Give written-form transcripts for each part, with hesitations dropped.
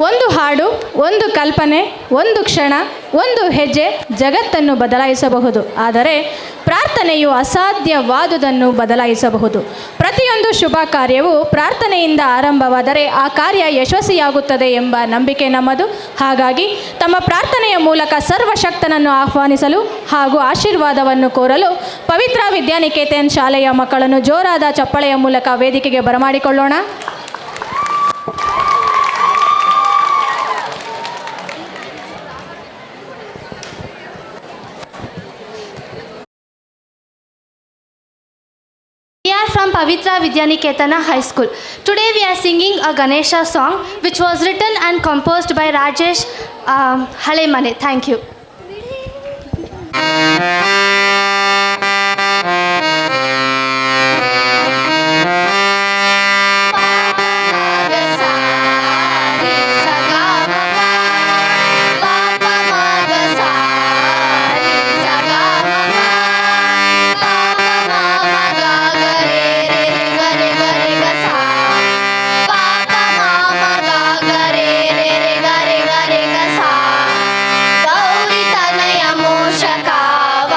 ಒಂದು ಹಾಡು, ಒಂದು ಕಲ್ಪನೆ, ಒಂದು ಕ್ಷಣ, ಒಂದು ಹೆಜ್ಜೆ ಜಗತ್ತನ್ನು ಬದಲಾಯಿಸಬಹುದು. ಆದರೆ ಪ್ರಾರ್ಥನೆಯು ಅಸಾಧ್ಯವಾದುದನ್ನು ಬದಲಾಯಿಸಬಹುದು. ಪ್ರತಿಯೊಂದು ಶುಭ ಕಾರ್ಯವು ಪ್ರಾರ್ಥನೆಯಿಂದ ಆರಂಭವಾದರೆ ಆ ಕಾರ್ಯ ಯಶಸ್ವಿಯಾಗುತ್ತದೆ ಎಂಬ ನಂಬಿಕೆ ನಮ್ಮದು. ಹಾಗಾಗಿ ತಮ್ಮ ಪ್ರಾರ್ಥನೆಯ ಮೂಲಕ ಸರ್ವಶಕ್ತನನ್ನು ಆಹ್ವಾನಿಸಲು ಹಾಗೂ ಆಶೀರ್ವಾದವನ್ನು ಕೋರಲು ಪವಿತ್ರ ವಿದ್ಯಾನಿಕೇತನ್ ಶಾಲೆಯ ಮಕ್ಕಳನ್ನು ಜೋರಾದ ಚಪ್ಪಳೆಯ ಮೂಲಕ ವೇದಿಕೆಗೆ ಬರಮಾಡಿಕೊಳ್ಳೋಣ. We are from Pavitra Vidyaniketana High School. Today we are singing a Ganesha song which was written and composed by Rajesh Halemane. Thank you. Gauri ತನಯ ಮೋಷಕಾವ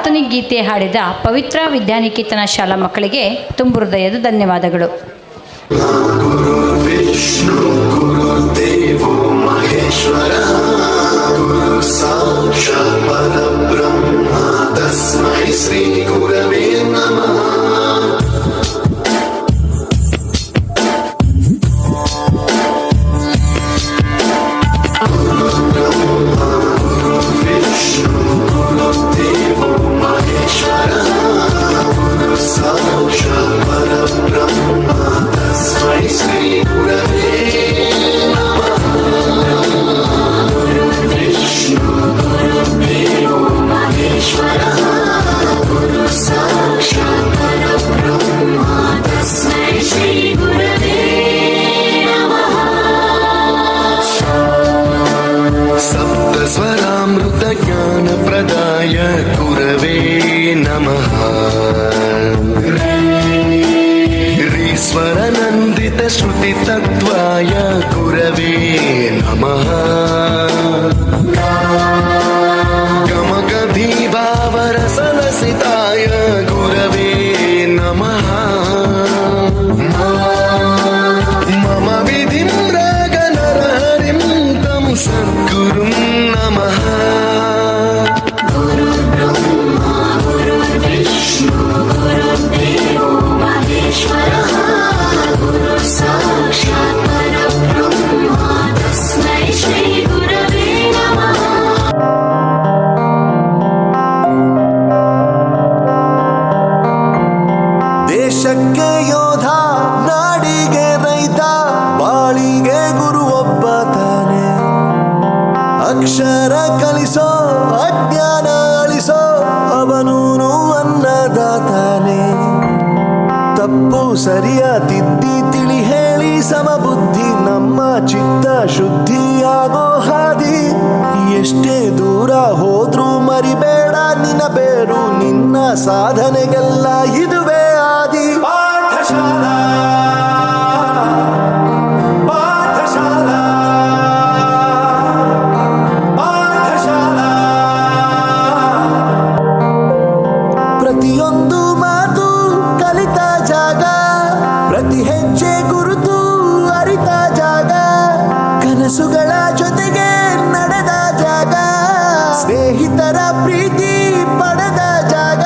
ಓಪನಿಂಗ್ ಗೀತೆ ಹಾಡಿದ ಪವಿತ್ರ ವಿದ್ಯಾನಿಕೇತನ ಶಾಲಾ ಮಕ್ಕಳಿಗೆ ತುಂಬು ಹೃದಯದ ಧನ್ಯವಾದಗಳು. विष्णु गुरुदेवो महेश्वरः गुरु साक्षात् परब्रह्म तस्मै श्री गुरवे नमः. विष्णु गुरुदेवो महेश्वरः गुरु साक्षात् परब्रह्म तस्मै श्री गुरवे नमः. विष्णु गुरुदेवो महेश्वरः गुरु साक्षात् परब्रह्म तस्मै श्री गुरवे नमः. सप्तस्वरामृत ज्ञानप्रदाय गुरवे नमः. ईश्वरनन्दित श्रुतितत्त्वाय गुरवे नमः. गमगभीभावरसलसिताय गुरवे नमः. मम विधिं रागनरहरिं तं सद्गुरुं नमः. गुरुर्ब्रह्मा गुरुर्विष्णु गुरुर्देवो महेश्वरः गुरु साक्षात् परब्रह्म तस्मै श्री गुरवे नमः. ದೇಶಕ್ಕೆ ಯೋಧ, ನಾಡಿಗೆ ರೈತ, ಬಾಳಿಗೆ ಗುರು ಒಬ್ಬ ತಾನೆ. ಅಕ್ಷರ ಕಲಿಸೋ, ಅಜ್ಞಾನ ಅಳಿಸೋ, ಅವನೂನು ಅನ್ನದಾತಾನೆ. ತಪ್ಪು ಸರಿಯ ತಿದ್ದಿ ತಿಳಿ ಹೇಳಿ ಸಮಬುದ್ಧಿ ನಮ್ಮ ಚಿತ್ತ ಶುದ್ಧಿಯಾಗೋ ಹಾದಿ. ಎಷ್ಟೇ ದೂರ ಹೋದ್ರೂ ಮರಿಬೇಡ ನಿನ್ನ ಬೇರು, ನಿನ್ನ ಸಾಧನೆಗೆಲ್ಲ ಇದುವೇ ಆದಿ. ಪಾಠಶಾಲಾ ಪಾಠಶಾಲಾ ಪಾಠಶಾಲಾ. ಪ್ರತಿಯೊಂದು ಮಾತು ಕಲಿತ ಜಾಗ, ಪ್ರತಿ ಹೆಜ್ಜೆ ಗುರುತು ಅರಿತ ಜಾಗ, ಕನಸುಗಳ ಜೊತೆಗೆ ನಡೆದ ಜಾಗ, ಸ್ನೇಹಿತರ ಪ್ರೀತಿ ಪಡೆದ ಜಾಗ.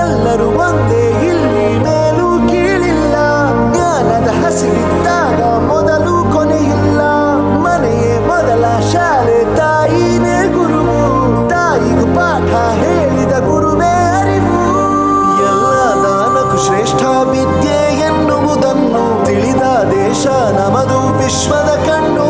ಎಲ್ಲರೂ ಒಂದೇ ಇಲ್ಲಿ, ಮೇಲೂ ಕೀಳಿಲ್ಲ. ಜ್ಞಾನದ ಹಸಿವಿದ್ದಾಗ ಮೊದಲು ಕೊನೆಯಿಲ್ಲ. ಮನೆಯೇ ಮೊದಲ ಶಾಲೆ, ತಾಯಿನೇ ಗುರುವು. ತಾಯಿಗೂ ಪಾಠ ಹೇಳಿದ ಗುರುವೇ ಅರಿವು. ಎಲ್ಲ ದಾನಕ್ಕೂ ಶ್ರೇಷ್ಠ ವಿದ್ಯೆ ಎನ್ನುವುದನ್ನು ತಿಳಿದ ದೇಶ ನಮದು, ವಿಶ್ವದ ಕಣ್ಣು.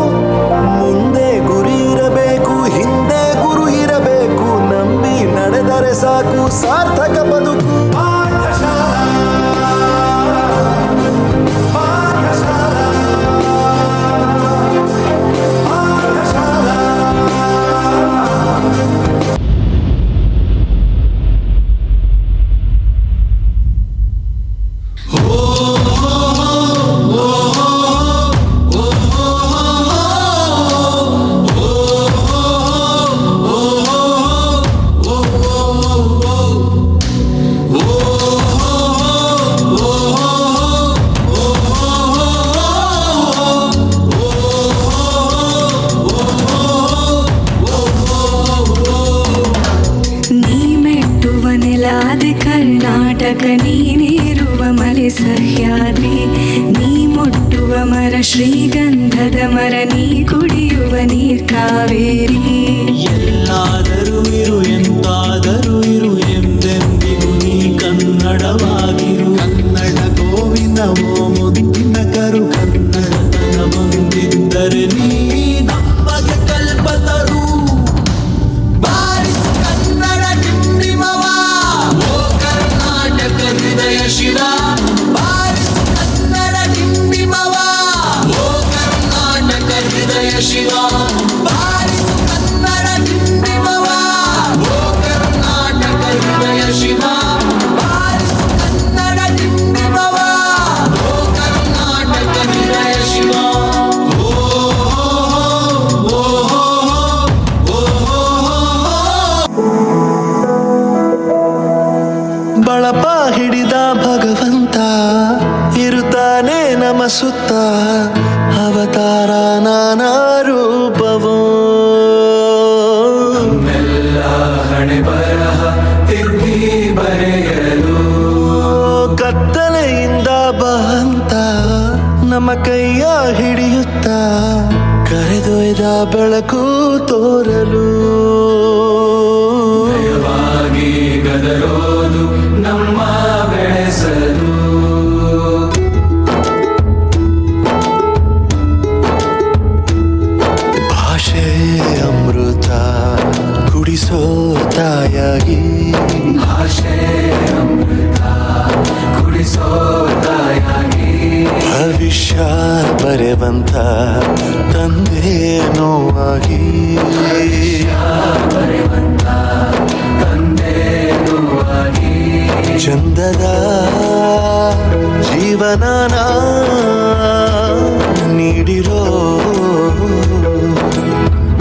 ಮುಂದೆ ಗುರಿ ಇರಬೇಕು, ಹಿಂದೆ ಗುರು ಇರಬೇಕು. ನಂಬಿ ನಡೆದರೆ ಸಾಕು, ಸಾರ್ಥಕ ಬದುಕು. ಪಾಠಶಾಲಾ ಪಾಠಶಾಲಾ ಪಾಠಶಾಲಾ. ನೀ ಮೆಟ್ಟುವ ನೆಲಾದೆ ಕರ್ನಾಟಕ, ನೀನಿರುವ ಮಲೆ ಸಹ್ಯಾದ್ರಿ. ನೀ ಮುಟ್ಟುವ ಮರ ಶ್ರೀಗಂಧದ ಮರ, ನೀ ಕುಡಿಯುವ ನೀರ್ ಕಾವೇರಿ. ಎಲ್ಲಾದರೂ ಇರು ಎಂತಾದರೂ ಇರು, ಎಂದೆಂದಿಗೂ ನೀ ಕನ್ನಡವಾಗಿರು. ಕನ್ನಡ ಗೋವಿಂದವೋ ಮುದ್ದಿನ ಕರು, ಕನ್ನಡತನ ಬಂದಿದ್ದರೆ ನೀ ನಮಗೆ ಕಲ್ಪತರು. ಬಾರಿಸು ಕನ್ನಡ ಡಿಂಡಿಮವ, ಓ ಕರ್ನಾಟಕ ಹೃದಯ ಶಿವ. ಬಾರಿಸು ಕನ್ನಡ ಡಿಂಡಿಮವ, ಓ ಕರ್ನಾಟಕ ಹೃದಯ ಶಿವ. ಬಾರಿಸು ಕನ್ನಡ ಡಿಂಡಿಮವ, ಓ ಕರ್ನಾಟಕ ಹೃದಯ ಶಿವ. ಬಾರಿಸು ಕನ್ನಡ ಡಿಂಡಿಮವ, ಓ ಕರ್ನಾಟಕ ಹೃದಯ ಶಿವ. ಓ ನಮ್ಮ ಸುತ್ತ ಅವತಾರ ನಾನಾ ರೂಪವೋ ಎಲ್ಲ ಹಣೆ ಬರಹ ತಿದ್ದಿ ಬರೆಯಲು ಕತ್ತಲೆಯಿಂದ ಬಂತ ನಮ್ಮ ಕೈಯ ಹಿಡಿಯುತ್ತ ಕರೆದೊಯ್ದ ಬೆಳಕು ತೋರಲು ಭಯವಾಗಿ ಗದರೋದು ನಮ್ಮ ಬೆಳೆಸಲು ಭಾಷೆ ಅಮೃತ ಕುಡಿಸೋ ತಾಯಾಗಿ ಭಾಷೆ ಅಮೃತ ಕುಡಿಸೋ ತಾಯಾಗಿ ಭವಿಷ್ಯ ಬರೆವಂತ ತಂದೇನೋ ಆಗಿ ಬರೆವಂತ ತಂದೇನೂ ಆಗಿ ಚಂದದ ಜೀವನನ ನೀಡಿರೋ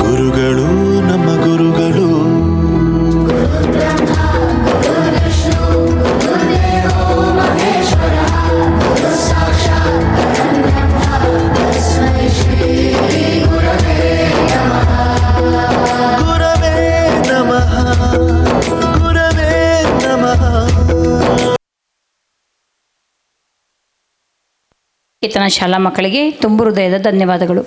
ಗುರುಗಳು ನಮ್ಮ ಗುರುಗಳು ಗುರವೇ ನಮಃ ಗುರವೇ ನಮಃ. ಈತನ ಶಾಲಾ ಮಕ್ಕಳಿಗೆ ತುಂಬು ಹೃದಯದ ಧನ್ಯವಾದಗಳು.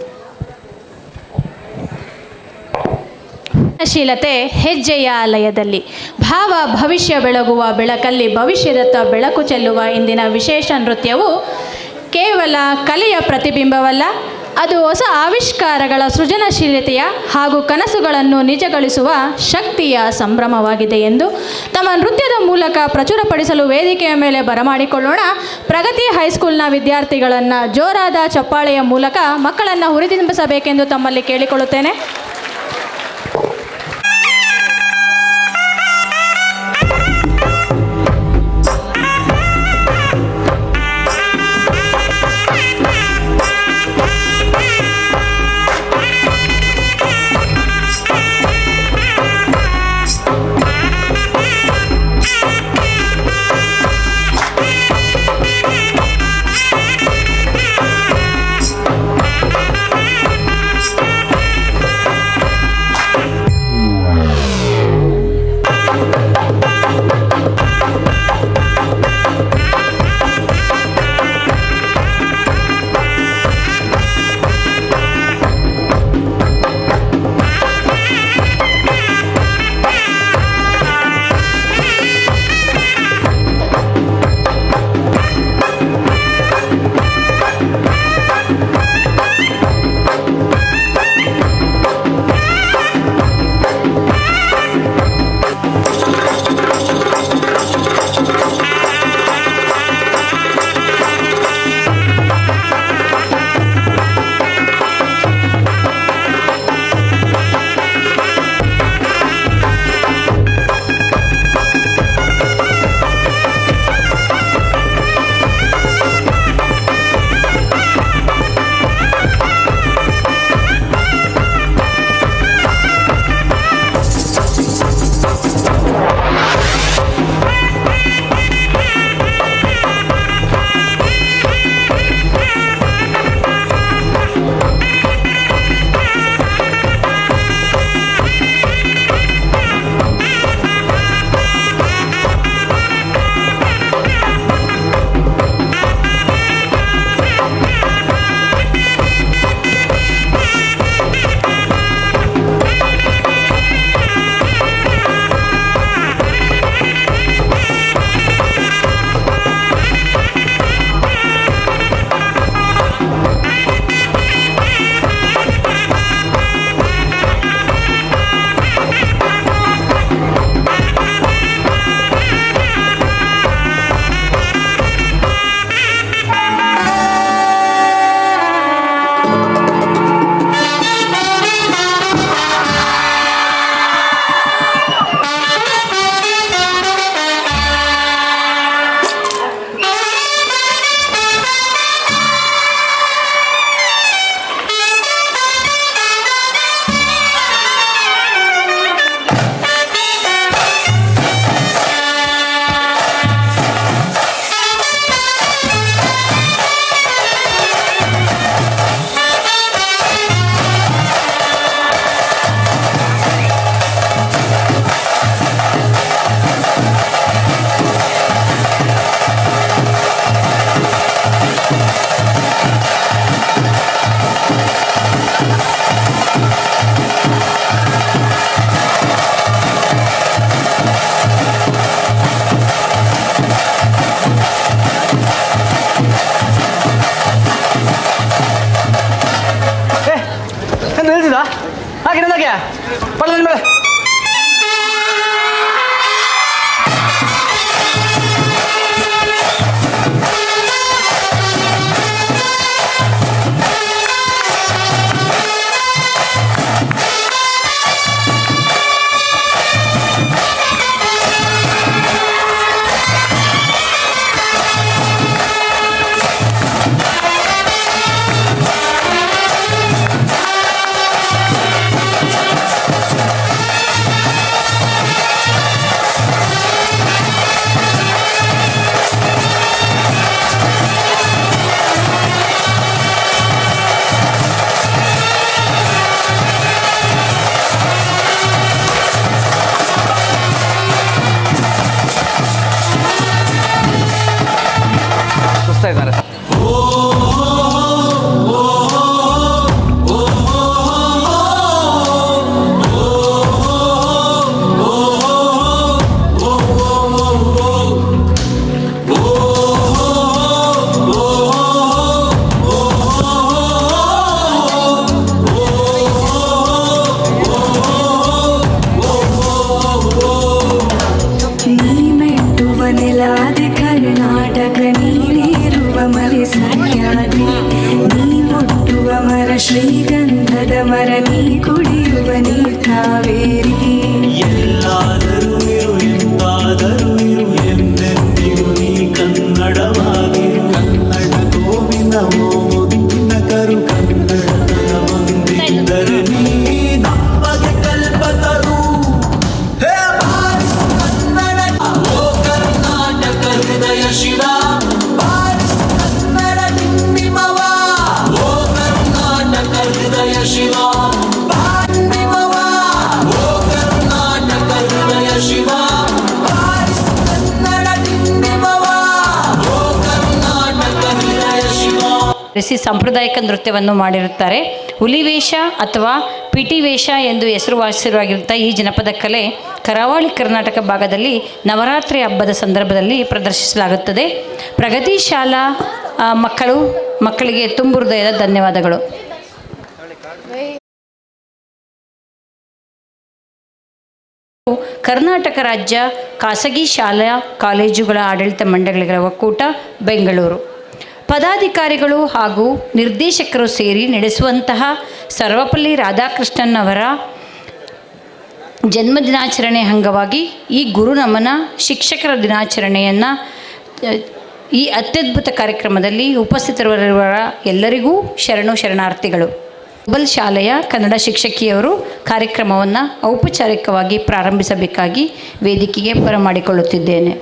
ಶೀಲತೆ ಹೆಜ್ಜೆಯ ಲಯದಲ್ಲಿ ಭಾವ ಭವಿಷ್ಯ ಬೆಳಗುವ ಬೆಳಕಲ್ಲಿ ಭವಿಷ್ಯದತ್ತ ಬೆಳಕು ಚೆಲ್ಲುವ ಇಂದಿನ ವಿಶೇಷ ನೃತ್ಯವು ಕೇವಲ ಕಲೆಯ ಪ್ರತಿಬಿಂಬವಲ್ಲ, ಅದು ಹೊಸ ಆವಿಷ್ಕಾರಗಳ ಸೃಜನಶೀಲತೆಯ ಹಾಗೂ ಕನಸುಗಳನ್ನು ನಿಜಗೊಳಿಸುವ ಶಕ್ತಿಯ ಸಂಭ್ರಮವಾಗಿದೆ ಎಂದು ತಮ್ಮ ನೃತ್ಯದ ಮೂಲಕ ಪ್ರಚುರಪಡಿಸಲು ವೇದಿಕೆಯ ಮೇಲೆ ಬರಮಾಡಿಕೊಳ್ಳೋಣ. ಪ್ರಗತಿ ಹೈಸ್ಕೂಲ್ನ ವಿದ್ಯಾರ್ಥಿಗಳನ್ನು ಜೋರಾದ ಚಪ್ಪಾಳೆಯ ಮೂಲಕ ಮಕ್ಕಳನ್ನು ಹುರಿದುಂಬಿಸಬೇಕೆಂದು ತಮ್ಮಲ್ಲಿ ಕೇಳಿಕೊಳ್ಳುತ್ತೇನೆ. ಗಿಡದಾಗೆ ಪಲ್ಲ ಮೇಲೆ ಇದ್ದಾರೆ. ನೀ ಮೆಟ್ಟುವ ನೆಲಾದೆ ಕರ್ನಾಟಕ ನೀನಿರುವ ಮಲೆ ಸಹ್ಯಾದ್ರಿ ನೀ ಮುಟ್ಟುವ ಮರ ಶ್ರೀಗಂಧದ ಮರ ನೀ ಕುಡಿಯುವ ನೀರ್ ಕಾವೇರಿ ಎಲ್ಲಾದರೂ ಇರು ಎಂತಾದರೂ ಇರು ಎಂದೆಂದಿರು ನೀ ಕನ್ನಡವಾಗಿರು ಕನ್ನಡ ಗೋವಿಂದವೋ ಮುದ್ದಿನ ಕರು ಕನ್ನಡತನ ಬಂದಿದ್ದರೆ ನೀ ನಮಗೆ ಕಲ್ಪತರು ಹೇ ಬಾರಿಸು ಕನ್ನಡ ಓ ಕರ್ನಾಟಕ ಹೃದಯ ಶಿವ ಬಾರಿಸು ಕನ್ನಡ ನಿಮ್ಮಿಮವ ಓ ಕರ್ನಾಟಕ ಹೃದಯ ಶಿವ ಬಾಂಡಿಮವ ಓ ಕರ್ನಾಟಕ ಹೃದಯ ಶಿವ ಬಾರಿಸು ಕನ್ನಡ ನಿಮ್ಮಿಮವ ಓ ಕರ್ನಾಟಕ ಹೃದಯ ಶಿವ. ಸಾಂಪ್ರದಾಯಿಕ ನೃತ್ಯವನ್ನು ಮಾಡಿರುತ್ತಾರೆ. ಹುಲಿವೇಷ ಅಥವಾ ಪಿಟಿ ವೇಷ ಎಂದು ಹೆಸರುವಾಸಿಯಾಗಿರುತ್ತ ಈ ಜನಪದ ಕಲೆ ಕರಾವಳಿ ಕರ್ನಾಟಕ ಭಾಗದಲ್ಲಿ ನವರಾತ್ರಿ ಹಬ್ಬದ ಸಂದರ್ಭದಲ್ಲಿ ಪ್ರದರ್ಶಿಸಲಾಗುತ್ತದೆ. ಪ್ರಗತಿ ಶಾಲಾ ಮಕ್ಕಳಿಗೆ ತುಂಬು ಹೃದಯದ ಧನ್ಯವಾದಗಳು. ಕರ್ನಾಟಕ ರಾಜ್ಯ ಖಾಸಗಿ ಶಾಲಾ ಕಾಲೇಜುಗಳ ಆಡಳಿತ ಮಂಡಳಿಗಳ ಒಕ್ಕೂಟ ಬೆಂಗಳೂರು ಪದಾಧಿಕಾರಿಗಳು ಹಾಗೂ ನಿರ್ದೇಶಕರು ಸೇರಿ ನಡೆಸುವಂತಹ ಸರ್ವಪಲ್ಲಿ ರಾಧಾಕೃಷ್ಣನ್ ಅವರ ಜನ್ಮದಿನಾಚರಣೆ ಅಂಗವಾಗಿ ಈ ಗುರು ನಮನ ಶಿಕ್ಷಕರ ದಿನಾಚರಣೆಯನ್ನು ಈ ಅತ್ಯದ್ಭುತ ಕಾರ್ಯಕ್ರಮದಲ್ಲಿ ಉಪಸ್ಥಿತರಿರುವ ಎಲ್ಲರಿಗೂ ಶರಣಾರ್ಥಿಗಳು. ಗ್ಲೋಬಲ್ ಶಾಲೆಯ ಕನ್ನಡ ಶಿಕ್ಷಕಿಯವರು ಕಾರ್ಯಕ್ರಮವನ್ನು ಔಪಚಾರಿಕವಾಗಿ ಪ್ರಾರಂಭಿಸಬೇಕಾಗಿ ವೇದಿಕೆಗೆ ಬರಮಾಡಿಕೊಳ್ಳುತ್ತಿದ್ದೇನೆ.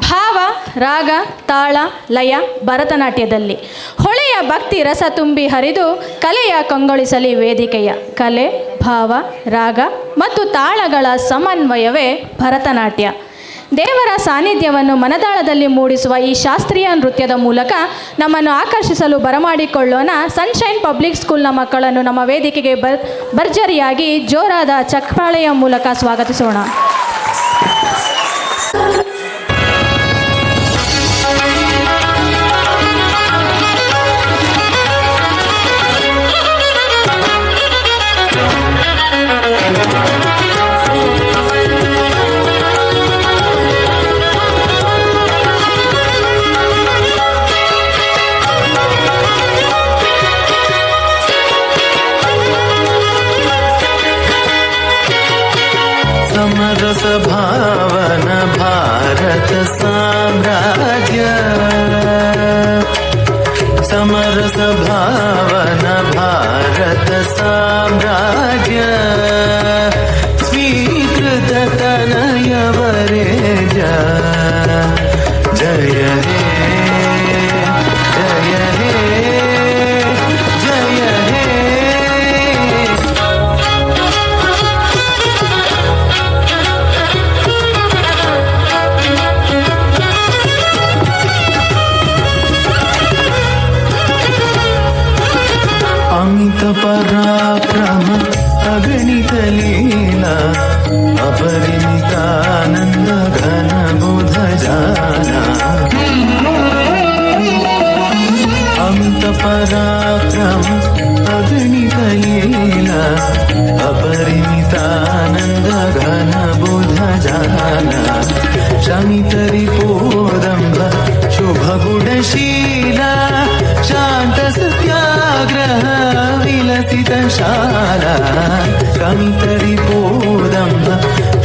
ಭಾವ, ರಾಗ, ತಾಳ, ಲಯ ಭರತನಾಟ್ಯದಲ್ಲಿ ಹೊಳೆಯ ಭಕ್ತಿ ರಸ ತುಂಬಿ ಹರಿದು ಕಲೆಯ ಕಂಗೊಳಿಸಲಿ ವೇದಿಕೆಯ. ಕಲೆ, ಭಾವ, ರಾಗ ಮತ್ತು ತಾಳಗಳ ಸಮನ್ವಯವೇ ಭರತನಾಟ್ಯ. ದೇವರ ಸಾನ್ನಿಧ್ಯವನ್ನು ಮನದಾಳದಲ್ಲಿ ಮೂಡಿಸುವ ಈ ಶಾಸ್ತ್ರೀಯ ನೃತ್ಯದ ಮೂಲಕ ನಮ್ಮನ್ನು ಆಕರ್ಷಿಸಲು ಬರಮಾಡಿಕೊಳ್ಳೋಣ. ಸನ್ಶೈನ್ ಪಬ್ಲಿಕ್ ಸ್ಕೂಲ್ನ ಮಕ್ಕಳನ್ನು ನಮ್ಮ ವೇದಿಕೆಗೆ ಭರ್ಜರಿಯಾಗಿ ಜೋರಾದ ಚಪ್ಪಾಳೆಯ ಮೂಲಕ ಸ್ವಾಗತಿಸೋಣ. समरस भावन भारत साम्राज्य समरस भावन भारत साम्राज्य स्वीकृत तनय वरेज जय हे जय हे जय हे. अमित पराक्रम अगणित लीला अपरिमितानंद घन बुध जाना अमित पराक्रम अगणित लीला अपरिमितानन्द घन बुध जाना शमितरिपोदम्भ शुभ गुणशीला शान्त सत्याग्रह विलसित शाला शमितरिपोदम्भ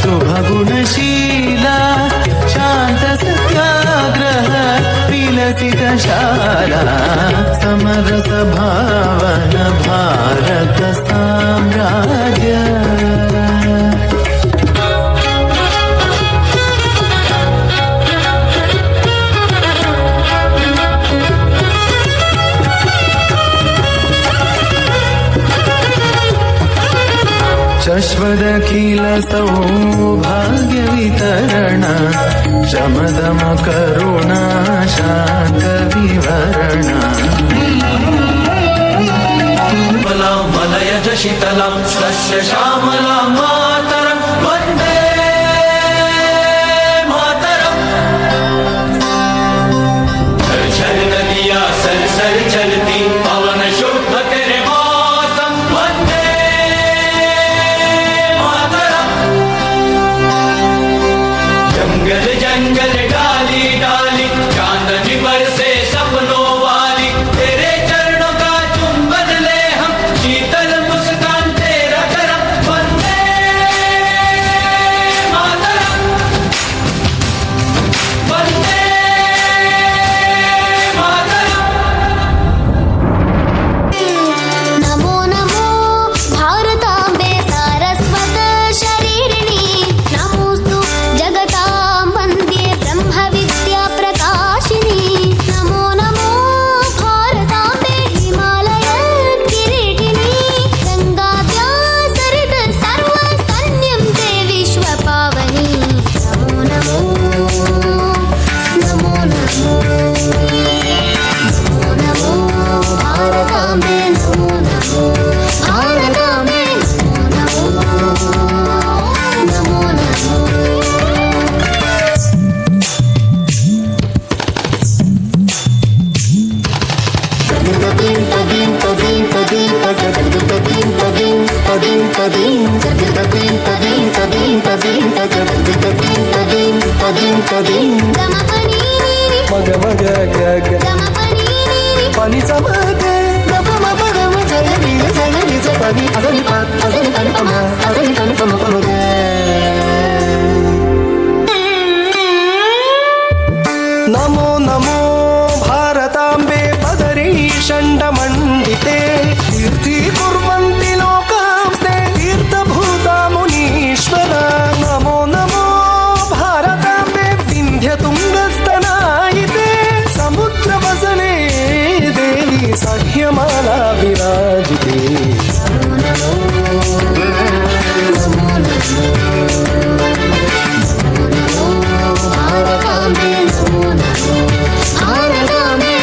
शुभ गुणशीला शान्त सत्याग्रह विलसित शाला समरस भावन भारत साम्राज्य शश्वदखिल सौभाग्य वितरण शमदम करुणा शांत विवरण मलयज शीतलं स्वस्य श्यामलां मातरं वन्दे मातरम्। झर नदिया सर सर चलती पवन शुभ करे मौसम वन्दे मातरम्। जंगल जंगल डाली डाली चांदनी बरसे सपनों वाली तेरे चरणों का चुंबन ले हम शीतल मुस्कान तेरा करम वंदे मातरम वंदे मातरम। नमो नमो भारताम्बे सारस्वत शरीरिणी नमोस्तु जगतां वन्द्ये ब्रह्म विद्या प्रकाशिनी नमो नमो भारताम्बे हिमालय किरीटिनी गंगाद्या सरित सर्वस्तन्यं ते विश्वपावनी नमो नमो नमो नमो नमो भारताम्बे नमो नमो भारताम्बे नमो नमो नमो गमपनी मग मग ग गमपनी पाणी चमक गप मग गम जगली जगलीच पाणी अजून पात अजून कणपमा अजून कणपमा पमग नमो नमो भारताम्बे पदरी षण्डमण्डिते तीर्थी कुर्वन्ति लोकांस्ते तीर्थभूता मुनीश्वर नमो नमो भारताम्बे विन्ध्यतुङ्गस्तनायिते समुद्रवसने देवी सह्यमाला विराजिते भारताम्बे नमो नमो भारताम्बे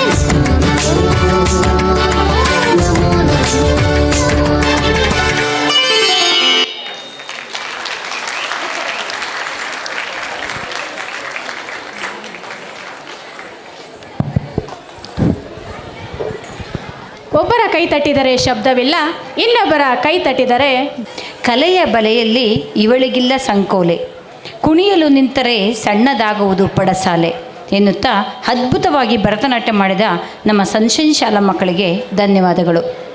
नमो नमो ಒಬ್ಬರ ಕೈ ತಟ್ಟಿದರೆ ಶಬ್ದವಿಲ್ಲ, ಇನ್ನೊಬ್ಬರ ಕೈ ತಟ್ಟಿದರೆ ಕಲೆಯ ಬಲೆಯಲ್ಲಿ ಇವಳಿಗಿಲ್ಲ ಸಂಕೋಲೆ, ಕುಣಿಯಲು ನಿಂತರೆ ಸಣ್ಣದಾಗುವುದು ಪಡಸಾಲೆ ಎನ್ನುತ್ತಾ ಅದ್ಭುತವಾಗಿ ಭರತನಾಟ್ಯ ಮಾಡಿದ ನಮ್ಮ ಸನ್ಶೈನ್ ಶಾಲಾ ಮಕ್ಕಳಿಗೆ ಧನ್ಯವಾದಗಳು.